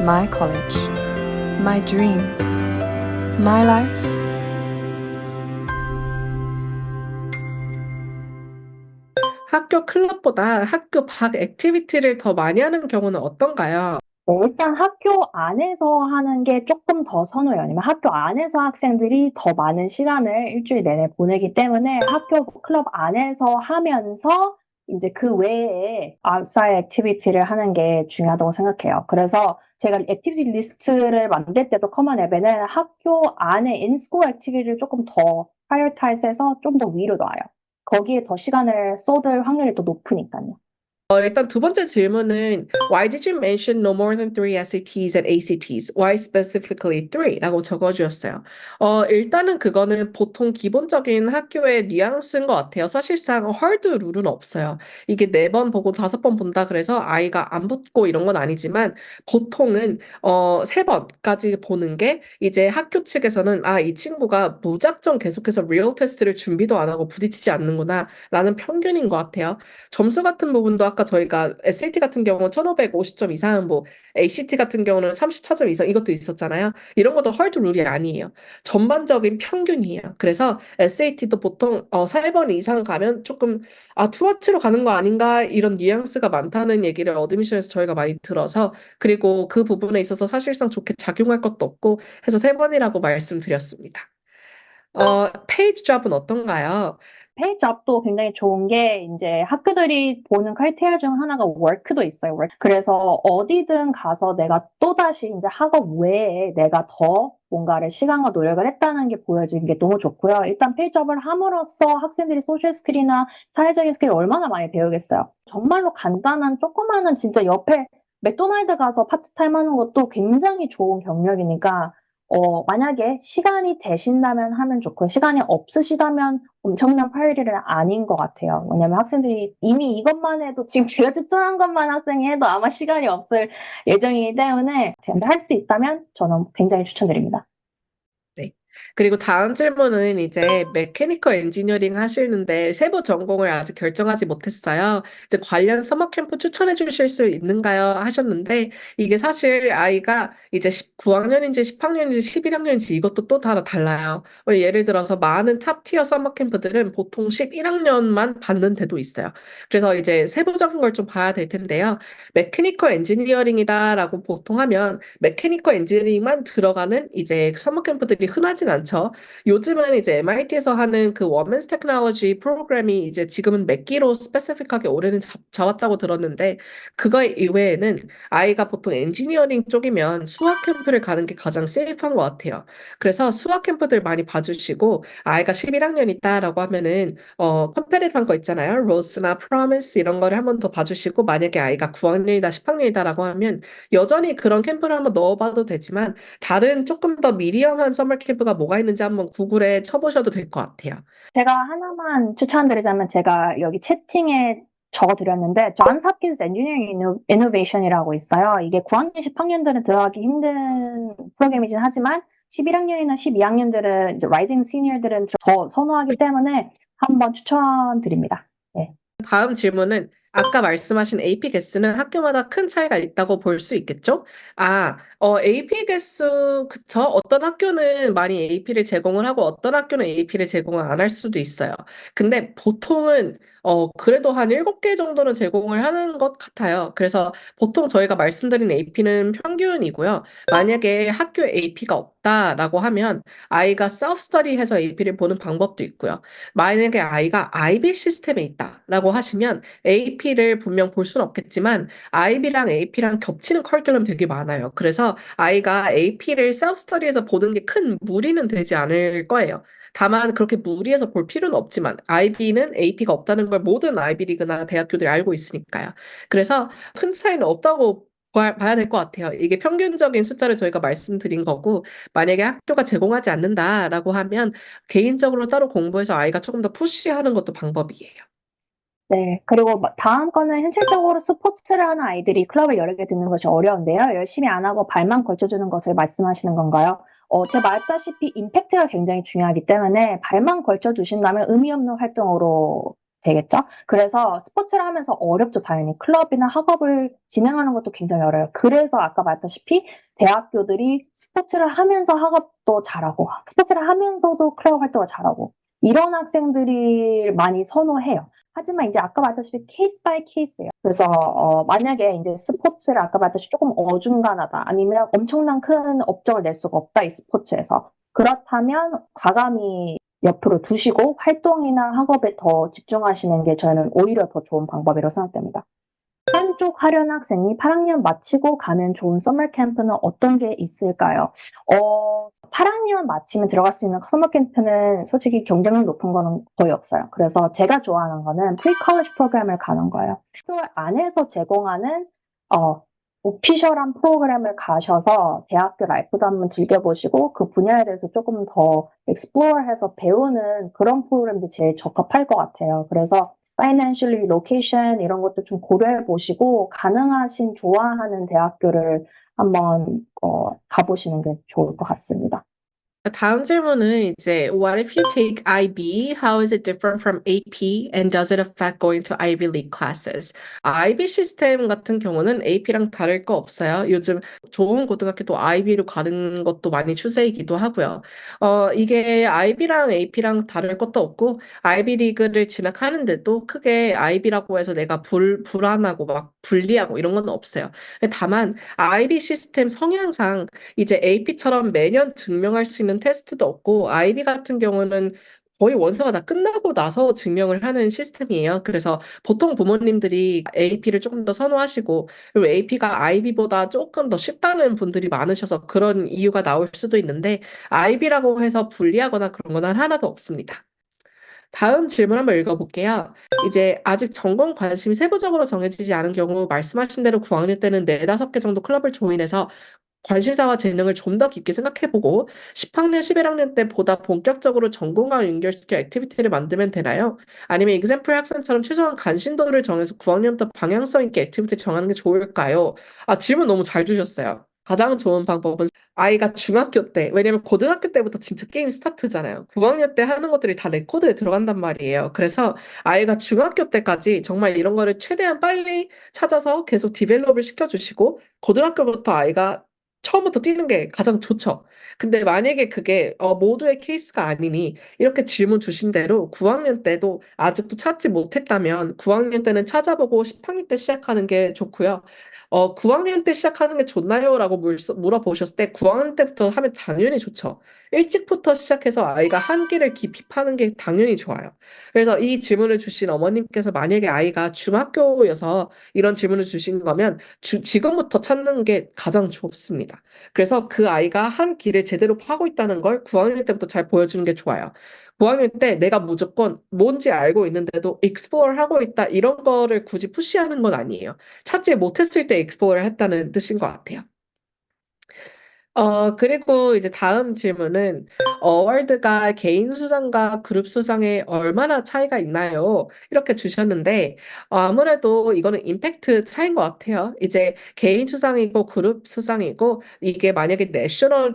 my college, my dream, my life. 학교 클럽보다 학교 밖 액티비티를 더 많이 하는 경우는 어떤가요? 일단 학교 안에서 하는 게 조금 더 선호해요. 왜냐면 학교 안에서 학생들이 더 많은 시간을 일주일 내내 보내기 때문에 학교 클럽 안에서 하면서 이제 그 외에 outside activity를 하는 게 중요하다고 생각해요. 그래서 제가 액티비티 리스트를 만들 때도 커먼 앱에는 학교 안에 in-school activity를 조금 더 prioritize 해서 좀 더 위로 놔요. 거기에 더 시간을 쏟을 확률이 더 높으니까요. 일단 두 번째 질문은 Why did you mention no more than three SATs and ACTs? Why specifically three? 라고 적어주셨어요. 일단은 그거는 보통 기본적인 학교의 뉘앙스인 것 같아요. 사실상 hard 룰은 없어요. 이게 4번 보고 5번 본다 그래서 아이가 안 붙고 이런 건 아니지만 보통은 3번까지 보는 게 이제 학교 측에서는 이 친구가 무작정 계속해서 리얼 테스트를 준비도 안 하고 부딪히지 않는구나 라는 편견인 것 같아요. 점수 같은 부분도 아까 저희가 SAT 같은 경우는 1550점 이상, 뭐 ACT 같은 경우는 34점 이상 이것도 있었잖아요. 이런 것도 헐드 룰이 아니에요. 전반적인 평균이에요. 그래서 SAT도 보통 4번 이상 가면 조금 투아치로 가는 거 아닌가 이런 뉘앙스가 많다는 얘기를 어드미션에서 저희가 많이 들어서 그리고 그 부분에 있어서 사실상 좋게 작용할 것도 없고 해서 3번이라고 말씀드렸습니다. 페이지 잡은 어떤가요? 페이잡도 굉장히 좋은 게 이제 학교들이 보는 크라이테리아 중 하나가 워크도 있어요. 그래서 어디든 가서 내가 또다시 이제 학업 외에 내가 더 뭔가를 시간과 노력을 했다는 게 보여지는 게 너무 좋고요. 일단 페이잡을 함으로써 학생들이 소셜 스킬이나 사회적인 스킬을 얼마나 많이 배우겠어요. 정말로 간단한 조그마한 진짜 옆에 맥도날드 가서 파트타임 하는 것도 굉장히 좋은 경력이니까 만약에 시간이 되신다면 하면 좋고요. 시간이 없으시다면 엄청난 파열일은 아닌 것 같아요. 왜냐면 학생들이 이미 이것만 해도 지금 제가 추천한 것만 학생이 해도 아마 시간이 없을 예정이기 때문에 할 수 있다면 저는 굉장히 추천드립니다. 네. 그리고 다음 질문은 이제 메케니컬 엔지니어링 하시는데 세부 전공을 아직 결정하지 못했어요. 이제 관련 서머 캠프 추천해 주실 수 있는가요? 하셨는데 이게 사실 아이가 이제 9학년인지 10학년인지 11학년인지 이것도 또 달라요. 예를 들어서 많은 탑티어 서머 캠프들은 보통 11학년만 받는 데도 있어요. 그래서 이제 세부적인 걸 좀 봐야 될 텐데요. 메케니컬 엔지니어링이다라고 보통 하면 메케니컬 엔지니어링만 들어가는 이제 서머 캠프들이 흔하진 않죠. 요즘은 이제 MIT에서 하는 그 워먼스 테크놀로지 프로그램이 이제 지금은 몇 기로 스페시픽하게 올해는 잡았다고 들었는데 그거 이외에는 아이가 보통 엔지니어링 쪽이면 수학 캠프를 가는 게 가장 세이프한 것 같아요. 그래서 수학 캠프들 많이 봐주시고 아이가 11학년 있다라고 하면은 컴패리티브한 거 있잖아요. 로스나 프로미스 이런 거를 한번 더 봐주시고 만약에 아이가 9학년이다 10학년이다라고 하면 여전히 그런 캠프를 한번 넣어봐도 되지만 다른 조금 더 미리엄한 서머 캠프가 뭐가 있는지 한번 구글에 쳐보셔도 될 것 같아요. 제가 하나만 추천드리자면 제가 여기 채팅에 적어드렸는데 존스 홉킨스 엔지니어링 이노베이션이라고 있어요. 이게 9학년, 10학년들은 들어가기 힘든 프로그램이긴 하지만 11학년이나 12학년들은 이제 라이징 시니어들은 더 선호하기 때문에 한번 추천드립니다. 네. 다음 질문은 아까 말씀하신 AP 개수는 학교마다 큰 차이가 있다고 볼 수 있겠죠? AP 개수, 그쵸? 어떤 학교는 많이 AP를 제공을 하고 어떤 학교는 AP를 제공을 안 할 수도 있어요. 근데 보통은 그래도 한 7개 정도는 제공을 하는 것 같아요. 그래서 보통 저희가 말씀드린 AP는 평균이고요. 만약에 학교에 AP가 없다라고 하면 아이가 셀프 스터디 해서 AP를 보는 방법도 있고요. 만약에 아이가 IB 시스템에 있다라고 하시면 AP를 분명 볼 수는 없겠지만 IB랑 AP랑 겹치는 커리큘럼 되게 많아요. 그래서 아이가 AP를 셀프 스터디에서 보는 게 큰 무리는 되지 않을 거예요. 다만 그렇게 무리해서 볼 필요는 없지만 IB는 AP가 없다는 걸 모든 아이비리그나 대학교들이 알고 있으니까요. 그래서 큰 차이는 없다고 봐야 될 것 같아요. 이게 평균적인 숫자를 저희가 말씀드린 거고 만약에 학교가 제공하지 않는다라고 하면 개인적으로 따로 공부해서 아이가 조금 더 푸시하는 것도 방법이에요. 네. 그리고 다음 거는 현실적으로 스포츠를 하는 아이들이 클럽을 여러 개 듣는 것이 어려운데요. 열심히 안 하고 발만 걸쳐주는 것을 말씀하시는 건가요? 제가 말했다시피 임팩트가 굉장히 중요하기 때문에 발만 걸쳐두신다면 의미 없는 활동으로 되겠죠? 그래서 스포츠를 하면서 어렵죠, 당연히. 클럽이나 학업을 진행하는 것도 굉장히 어려워요. 그래서 아까 말했다시피 대학교들이 스포츠를 하면서 학업도 잘하고, 스포츠를 하면서도 클럽 활동을 잘하고, 이런 학생들이 많이 선호해요. 하지만 이제 아까 말했다시피 케이스 바이 케이스예요. 그래서 만약에 이제 스포츠를 아까 말했다시피 조금 어중간하다, 아니면 엄청난 큰 업적을 낼 수가 없다, 이 스포츠에서. 그렇다면 과감히 옆으로 두시고 활동이나 학업에 더 집중하시는 게 저는 오히려 더 좋은 방법이라고 생각됩니다. 한쪽 하려는 학생이 8학년 마치고 가면 좋은 서머 캠프는 어떤 게 있을까요? 8학년 마치면 들어갈 수 있는 서머 캠프는 솔직히 경쟁률 높은 거는 거의 없어요. 그래서 제가 좋아하는 거는 프리-컬리지 프로그램을 가는 거예요. 학교 안에서 제공하는 오피셜한 프로그램을 가셔서 대학교 라이프도 한번 즐겨보시고 그 분야에 대해서 조금 더 익스플로어해서 배우는 그런 프로그램도 제일 적합할 것 같아요. 그래서 financially, location 이런 것도 좀 고려해 보시고 가능하신 좋아하는 대학교를 한번 가보시는 게 좋을 것 같습니다. 다음 질문은 이제 What if you take IB? How is it different from AP? And does it affect going to Ivy League classes? IB 시스템 같은 경우는 AP랑 다를 거 없어요. 요즘 좋은 고등학교도 IB로 가는 것도 많이 추세이기도 하고요. 이게 IB랑 AP랑 다를 것도 없고 IB 리그를 진학하는데도 크게 IB라고 해서 내가 불안하고 막 불리하고 이런 건 없어요. 다만 IB 시스템 성향상 이제 AP처럼 매년 증명할 수 있는 테스트도 없고 IB 같은 경우는 거의 원서가 다 끝나고 나서 증명을 하는 시스템이에요. 그래서 보통 부모님들이 AP를 조금 더 선호하시고 그리고 AP가 IB보다 조금 더 쉽다는 분들이 많으셔서 그런 이유가 나올 수도 있는데 IB라고 해서 불리하거나 그런 건 하나도 없습니다. 다음 질문 한번 읽어볼게요. 이제 아직 전공 관심이 세부적으로 정해지지 않은 경우 말씀하신 대로 9학년 때는 4-5개 정도 클럽을 조인해서 관심사와 재능을 좀 더 깊게 생각해보고 10학년, 11학년 때 보다 본격적으로 전공과 연결시켜 액티비티를 만들면 되나요? 아니면 example 학생처럼 최소한 관심도를 정해서 9학년부터 방향성 있게 액티비티 정하는 게 좋을까요? 질문 너무 잘 주셨어요. 가장 좋은 방법은 아이가 중학교 때, 왜냐면 고등학교 때부터 진짜 게임 스타트잖아요. 9학년 때 하는 것들이 다 레코드에 들어간단 말이에요. 그래서 아이가 중학교 때까지 정말 이런 거를 최대한 빨리 찾아서 계속 디벨롭을 시켜주시고 고등학교부터 아이가 처음부터 뛰는 게 가장 좋죠. 근데 만약에 그게 모두의 케이스가 아니니 이렇게 질문 주신 대로 9학년 때도 아직도 찾지 못했다면 9학년 때는 찾아보고 10학년 때 시작하는 게 좋고요. 9학년 때 시작하는 게 좋나요? 라고 물어보셨을 때 9학년 때부터 하면 당연히 좋죠. 일찍부터 시작해서 아이가 한 길을 깊이 파는 게 당연히 좋아요. 그래서 이 질문을 주신 어머님께서 만약에 아이가 중학교여서 이런 질문을 주신 거면 지금부터 찾는 게 가장 좋습니다. 그래서 그 아이가 한 길을 제대로 파고 있다는 걸 9학년 때부터 잘 보여주는 게 좋아요. 9학년 때 내가 무조건 뭔지 알고 있는데도 explore 하고 있다 이런 거를 굳이 푸시하는 건 아니에요. 찾지 못했을 때 explore 했다는 뜻인 것 같아요. 그리고 이제 다음 질문은, 어워드가 개인 수상과 그룹 수상에 얼마나 차이가 있나요? 이렇게 주셨는데, 아무래도 이거는 임팩트 차이인 것 같아요. 이제 개인 수상이고 그룹 수상이고, 이게 만약에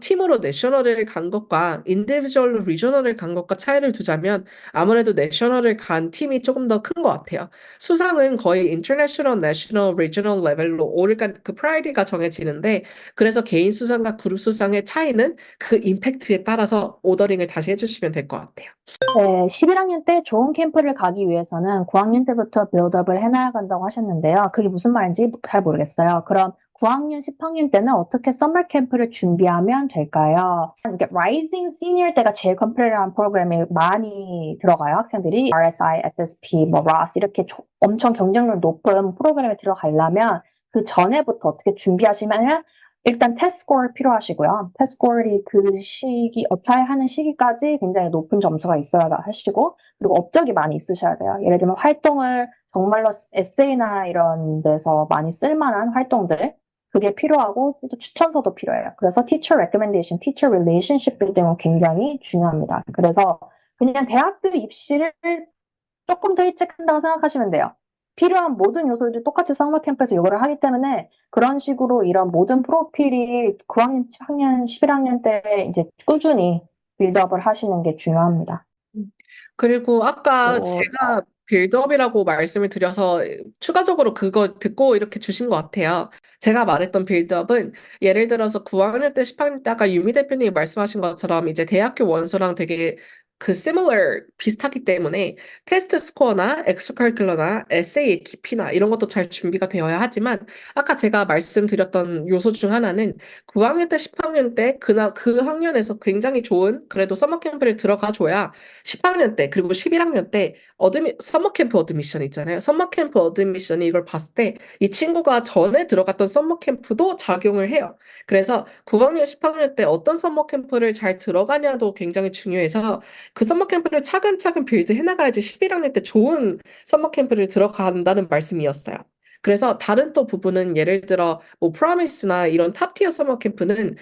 팀으로 내셔널을 간 것과 인디비주얼로 리저널을 간 것과 차이를 두자면, 아무래도 내셔널을 간 팀이 조금 더 큰 것 같아요. 수상은 거의 인터내셔널, 내셔널, 리저널 레벨로 오르간 그 프라이리가 정해지는데, 그래서 개인 수상과 그룹 수상의 차이는 그 임팩트에 따라서 오더링을 다시 해주시면 될 것 같아요. 네, 11학년 때 좋은 캠프를 가기 위해서는 9학년 때부터 빌드업을 해나간다고 하셨는데요. 그게 무슨 말인지 잘 모르겠어요. 그럼 9학년, 10학년 때는 어떻게 서머 캠프를 준비하면 될까요? 이게 Rising Senior 때가 제일 컴플레이트한 프로그램에 많이 들어가요. 학생들이 RSI, SSP, ROS 이렇게 엄청 경쟁률 높은 프로그램에 들어가려면 그 전에부터 어떻게 준비하시면 일단 테스트 스코어 필요하시고요. 테스트 스코어이 그 시기, 어플라이 하는 시기까지 굉장히 높은 점수가 있어야 하시고, 그리고 업적이 많이 있으셔야 돼요. 예를 들면 활동을 정말로 에세이나 이런 데서 많이 쓸만한 활동들, 그게 필요하고, 또 추천서도 필요해요. 그래서 teacher recommendation, teacher relationship building은 굉장히 중요합니다. 그래서 그냥 대학교 입시를 조금 더 일찍 한다고 생각하시면 돼요. 필요한 모든 요소들이 똑같이 서머 캠프에서 요구를 하기 때문에 그런 식으로 이런 모든 프로필이 9학년, 10학년, 11학년 때 이제 꾸준히 빌드업을 하시는 게 중요합니다. 그리고 아까 또, 제가 빌드업이라고 말씀을 드려서 추가적으로 그거 듣고 이렇게 주신 것 같아요. 제가 말했던 빌드업은 예를 들어서 9학년 때, 10학년 때 아까 유미 대표님이 말씀하신 것처럼 이제 대학교 원서랑 되게 그 similar 비슷하기 때문에 테스트 스코어나 엑스트라커리큘러나 에세이의 깊이나 이런 것도 잘 준비가 되어야 하지만 아까 제가 말씀드렸던 요소 중 하나는 9학년 때, 10학년 때 그 학년에서 굉장히 좋은 그래도 서머 캠프를 들어가 줘야 10학년 때 그리고 11학년 때 서머 캠프 어드미션 있잖아요. 서머 캠프 어드미션이 이걸 봤을 때 이 친구가 전에 들어갔던 서머 캠프도 작용을 해요. 그래서 9학년, 10학년 때 어떤 서머 캠프를 잘 들어가냐도 굉장히 중요해서 그 서머 캠프를 차근차근 빌드해 나가야지 11학년 때 좋은 서머 캠프를 들어간다는 말씀이었어요. 그래서 다른 또 부분은 예를 들어 뭐 프로미스나 이런 탑티어 서머 캠프는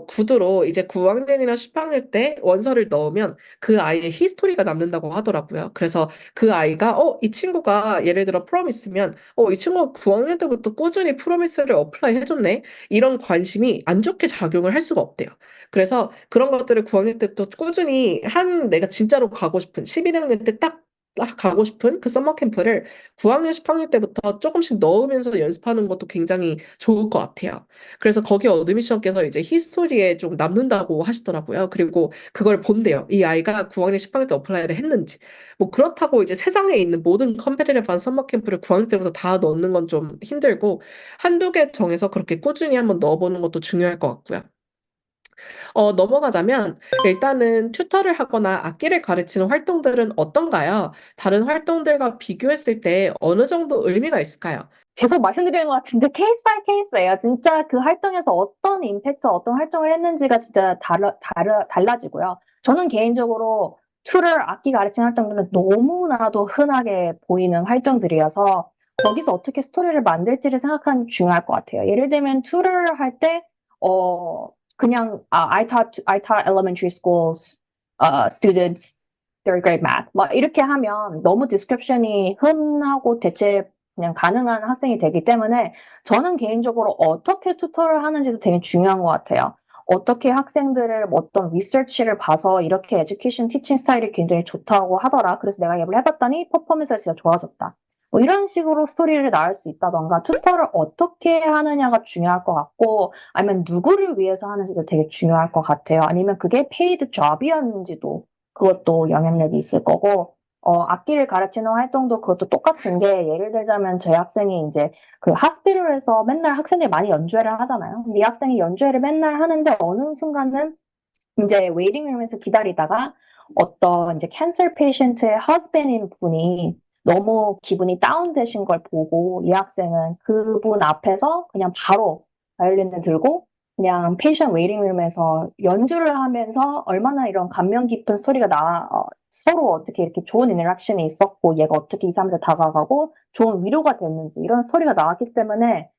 구두로 이제 9학년이나 10학년 때 원서를 넣으면 그 아이의 히스토리가 남는다고 하더라고요. 그래서 그 아이가 이 친구가 예를 들어 프로미스면 이 친구가 9학년 때부터 꾸준히 프로미스를 어플라이 해줬네. 이런 관심이 안 좋게 작용을 할 수가 없대요. 그래서 그런 것들을 9학년 때부터 꾸준히 내가 진짜로 가고 싶은 11학년 때 딱 가고 싶은 그 서머 캠프를 9학년, 10학년 때부터 조금씩 넣으면서 연습하는 것도 굉장히 좋을 것 같아요. 그래서 거기 어드미션께서 이제 히스토리에 좀 남는다고 하시더라고요. 그리고 그걸 본대요. 이 아이가 9학년, 10학년 때 어플라이를 했는지. 뭐 그렇다고 이제 세상에 있는 모든 컴페티티브한 서머 캠프를 9학년 때부터 다 넣는 건 좀 힘들고 한두 개 정해서 그렇게 꾸준히 한번 넣어보는 것도 중요할 것 같고요. 넘어가자면 일단은 튜터를 하거나 악기를 가르치는 활동들은 어떤가요? 다른 활동들과 비교했을 때 어느 정도 의미가 있을까요? 계속 말씀드리는 것 같은데 케이스 바이 케이스예요. 진짜 그 활동에서 어떤 임팩트, 어떤 활동을 했는지가 진짜 달라지고요. 저는 개인적으로 툴을 악기 가르치는 활동들은 너무나도 흔하게 보이는 활동들이어서 거기서 어떻게 스토리를 만들지를 생각하는 게 중요할 것 같아요. 예를 들면 툴을 할 때, 그냥 I taught elementary schools students third grade math. 막 이렇게 하면 너무 디스크립션이 흔하고 대체 그냥 가능한 학생이 되기 때문에 저는 개인적으로 어떻게 튜터를 하는지도 되게 중요한 것 같아요. 어떻게 학생들을 어떤 리서치를 봐서 이렇게 에듀케이션 티칭 스타일이 굉장히 좋다고 하더라. 그래서 내가 얘를 해봤더니 퍼포먼스가 진짜 좋아졌다. 뭐 이런 식으로 스토리를 나올 수 있다던가 튜터를 어떻게 하느냐가 중요할 것 같고 아니면 누구를 위해서 하는지도 되게 중요할 것 같아요. 아니면 그게 페이드 잡이었는지도 그것도 영향력이 있을 거고 악기를 가르치는 활동도 그것도 똑같은 게 예를 들자면 저희 학생이 이제 그 하스피럴에서 맨날 학생들이 많이 연주회를 하잖아요. 근데 이 학생이 연주회를 맨날 하는데 어느 순간은 이제 웨이팅룸에서 기다리다가 어떤 이제 캔서 페이션트의 허스밴인 분이 너무 기분이 다운되신 걸 보고 이 학생은 그분 앞에서 그냥 바로 바이올린을 들고 그냥 페이션 웨이팅룸에서 연주를 하면서 얼마나 이런 감명 깊은 스토리가 서로 어떻게 이렇게 좋은 인터랙션이 있었고 얘가 어떻게 이 사람한테 다가가고 좋은 위로가 됐는지 이런 스토리가 나왔기 때문에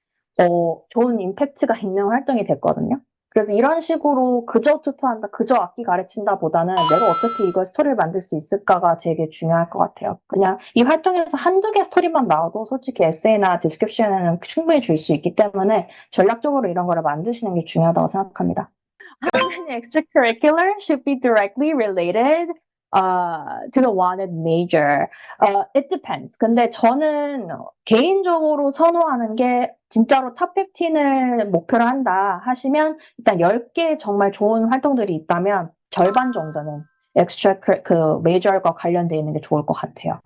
좋은 임팩트가 있는 활동이 됐거든요. 그래서 이런 식으로 그저 투토한다, 그저 악기 가르친다 보다는 내가 어떻게 이걸 스토리를 만들 수 있을까가 되게 중요할 것 같아요. 그냥 이 활동에서 한두 개 스토리만 나와도 솔직히 에세이나 디스크립션에는 충분히 줄 수 있기 때문에 전략적으로 이런 거를 만드시는 게 중요하다고 생각합니다. How many extracurricular should be directly related to the wanted major? It depends. 근데 저는 개인적으로 선호하는 게 진짜로 탑 15을 목표로 한다 하시면 일단 10개 정말 좋은 활동들이 있다면 절반 정도는 그 메이저과 관련되어 있는 게 좋을 것 같아요.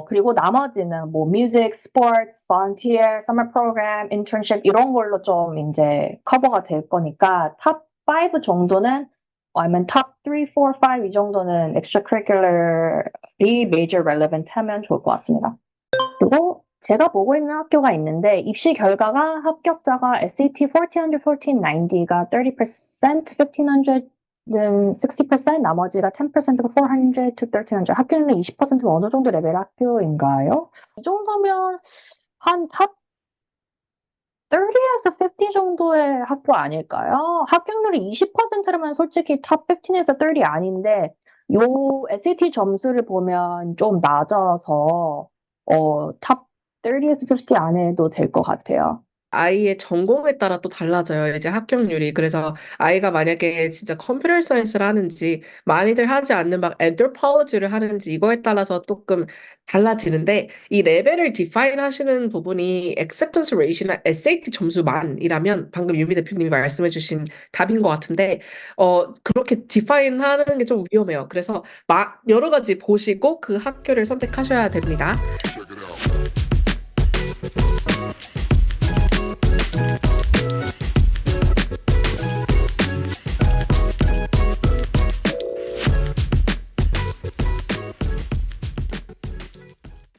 그리고 나머지는 뭐 뮤직, 스포츠, volunteer, summer program, internship 이런 걸로 좀 이제 커버가 될 거니까 탑 5 정도는 아니면 top 3, 4, 5 이 정도는 extracurricular이 major relevant 하면 좋을 것 같습니다. 그리고 제가 보고 있는 학교가 있는데 입시 결과가 합격자가 SAT 1400, 1490가 30%, 1500은 60%, 나머지가 10%가 400 to 1300. 학교는 20%가 어느 정도 레벨 학교인가요? 이 정도면 한탑 30에서 50 정도의 학교 아닐까요? 합격률이 20%라면 솔직히 탑 15에서 30 아닌데 요 SAT 점수를 보면 좀 낮아서 탑 30에서 50 안에도 될 것 같아요. 아이의 전공에 따라 또 달라져요. 이제 합격률이. 그래서 아이가 만약에 진짜 컴퓨터 사이언스를 하는지 많이들 하지 않는 막 anthropology를 하는지 이거에 따라서 조금 달라지는데 이 레벨을 define 하시는 부분이 acceptance rate나 SAT 점수만이라면 방금 유미 대표님이 말씀해 주신 답인 것 같은데 그렇게 define 하는 게 좀 위험해요. 그래서 여러 가지 보시고 그 학교를 선택하셔야 됩니다.